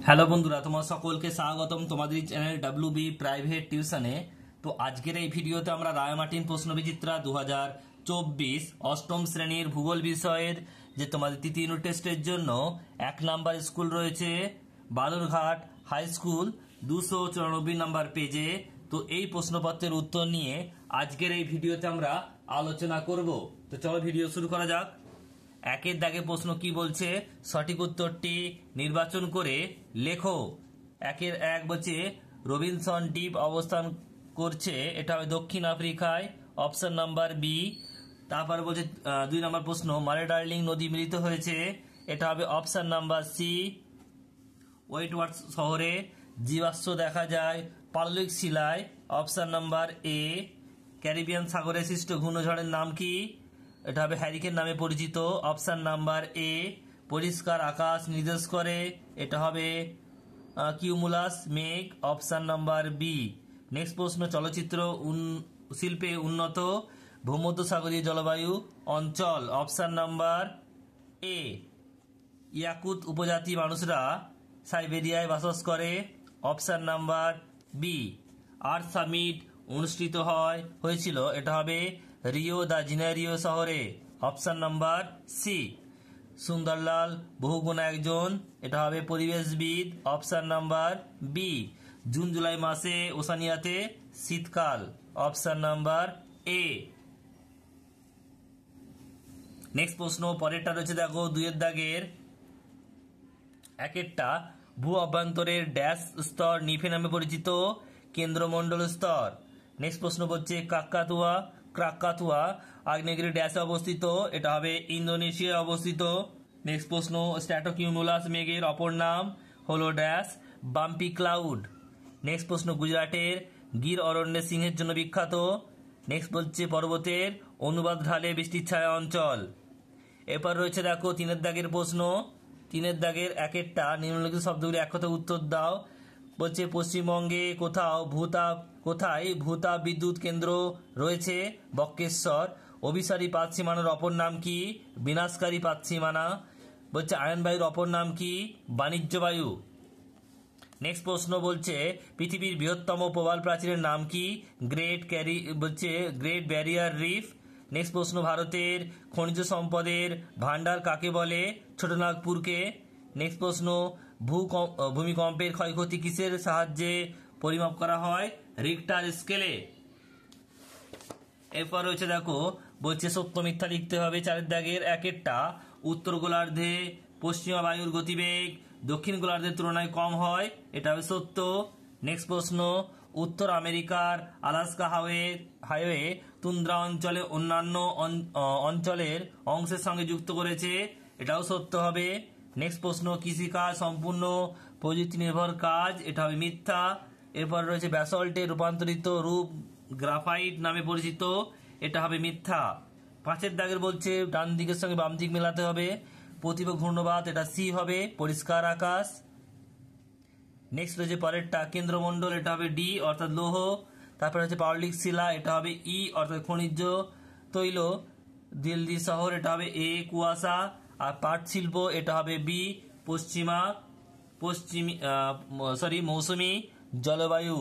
Hello বন্ধুরা, তোমার সকলকে স্বাগতম তোমাদের চ্যানেল ডাব্লিউবি প্রাইভেট টিউশনে। তো আজকের এই ভিডিওতে আমরা রায়মার্টিন প্রশ্নবিচিত্রা 2024 অষ্টম শ্রেণীর ভূগোল বিষয়ের যে তোমাদের তৃতীয় ইউনিট টেস্টের জন্য 1 নাম্বার স্কুল রয়েছে বালুরঘাট হাই স্কুল 294 নাম্বার পেজে। তো এই প্রশ্নপত্রের উত্তর নিয়ে আজকের এই ভিডিওতে আমরা আলোচনা করব। তো চলো ভিডিও শুরু করা যাক। একের দাগে প্রশ্ন কি বলছে, সঠিক উত্তরটি নির্বাচন করে লেখো। একের এক বলছে রবিনসন দ্বীপ অবস্থান করছে, এটা হবে দক্ষিণ আফ্রিকায়, অপশন নাম্বার বি। তারপর বলছে 2 নম্বর প্রশ্ন, মারে ডার্লিং নদী মিলিত হয়েছে, এটা হবে অপশন নাম্বার সি। ওয়েটওয়ার্থ শহরে জীবাশ্ম দেখা যায় পাললিক শিলায়, অপশন নাম্বার এ। ক্যারিবিয়ান সাগরে সৃষ্ট ঘূর্ণঝড়ের নাম কি, এটা হবে হ্যারিকেন নামে পরিচিত, অপশন নাম্বার এ। পরিষ্কার আকাশ নির্দেশ করে, এটা হবে কিউমুলাস মেঘ, অপশন নাম্বার বি। নেক্সট প্রশ্ন, চলচ্চিত্র শিল্পে উন্নত ভূমধ্যসাগরীয় জলবায়ু অঞ্চল, অপশন নাম্বার এ। ইয়াকুত উপজাতি মানুষরা সাইবেরিয়ায় বাস করে, option number B. Earth summit অনুষ্ঠিত হয়েছিল, এটা হবে রিও দা জেনেরিও শহরে, option number C. Sunderlal Bahuguna একজন, এটা হবে পরিবেশবিদ, অপশন নাম্বার বি। জুন জুলাই মাসে ওসানিয়াতে শীতকাল, অপশন নাম্বার এ। নেক্সট প্রশ্ন, পরেরটা রয়েছে দেখো 2 দাগের একেরটা, ভূ অভ্যন্তরের ড্যাশ স্তর নিফে নামে পরিচিত, কেন্দ্রমণ্ডল স্তর। নেক্সট প্রশ্ন বলছে ক্রাকাতুয়া আগ্নেয়গিরি ড্যাশে অবস্থিত, এটা হবে ইন্দোনেশিয়ায় অবস্থিত। নেক্সট প্রশ্ন, স্ট্র্যাটোকিউমুলাস মেঘের অপর নাম হলো ড্যাশ বাম্পি ক্লাউড। নেক্সট প্রশ্ন, গুজরাটের গির অরণ্যে সিংহের জন্য বিখ্যাত। নেক্সট বলছে পর্বতের অনুবাদ ঢালে বৃষ্টির ছায়া অঞ্চল। এরপর রয়েছে দেখো 3 দাগের প্রশ্ন, 3 দাগের একেরটা, নিম্নলিখিত শব্দগুলি এক কথায় উত্তর দাও। বলছে পশ্চিমবঙ্গে কোথায় ভূতাপ বিদ্যুৎ কেন্দ্র রয়েছে, বক্রেশ্বর। অভিসারী পাত সীমানার অপর নাম কি, বিনাশকারী পাত সীমানা। বলছে আয়ন বায়ুর অপর নাম কি, বাণিজ্য বায়ু। নেক্সট প্রশ্ন বলছে পৃথিবীর বৃহত্তম প্রবাল প্রাচীরের নাম কি, গ্রেট ব্যারিয়ার রিফ। নেক্সট প্রশ্ন, ভারতের খনিজ সম্পদের ভান্ডার কাকে বলে, ছোটনাগপুরকে। নেক্সট প্রশ্ন, ভূমিকম্পের ক্ষয়ক্ষতি কিসের সাহায্যে পরিমাপ করা হয়, রিক্টার স্কেলে। এরপর রয়েছে দেখো বলছে সত্য মিথ্যা লিখতে হবে 4 দাগের একেরটা, উত্তর গোলার্ধে পশ্চিমা বায়ুর গতিবেগ দক্ষিণ গোলার্ধের তুলনায় কম হয়, এটা হবে সত্য। নেক্সট প্রশ্ন, উত্তর আমেরিকার আলাস্কা হাইওয়ে তুন্দ্রা অঞ্চলে অন্যান্য অঞ্চলের অংশের সঙ্গে যুক্ত করেছে, এটাও সত্য হবে। নেক্সট প্রশ্ন, কৃষিকাজ সম্পূর্ণ প্রযুক্তি নির্ভর কাজ, এটা হবে মিথ্যা। এরপর রয়েছে ব্যাসল্টের রূপান্তরিত রূপ গ্রাফাইট নামে পরিচিত, এটা হবে মিথ্যা। 5 দাগের বলছে ডান দিকের সঙ্গে বাম দিক মেলাতে হবে, প্রতিভ ঘূর্ণবাত, এটা সি হবে, পরিষ্কার আকাশ। নেক্সট রয়েছে পরেরটা, কেন্দ্রমণ্ডল, এটা হবে ডি অর্থাৎ লৌহ। তারপরে হচ্ছে পাললিক শিলা, এটা হবে ই অর্থাৎ খনিজ তৈল। দিল্লি শহর, এটা হবে এ, কুয়াশা। আর পাট শিল্প, এটা হবে বি, মৌসুমী জলবায়ু।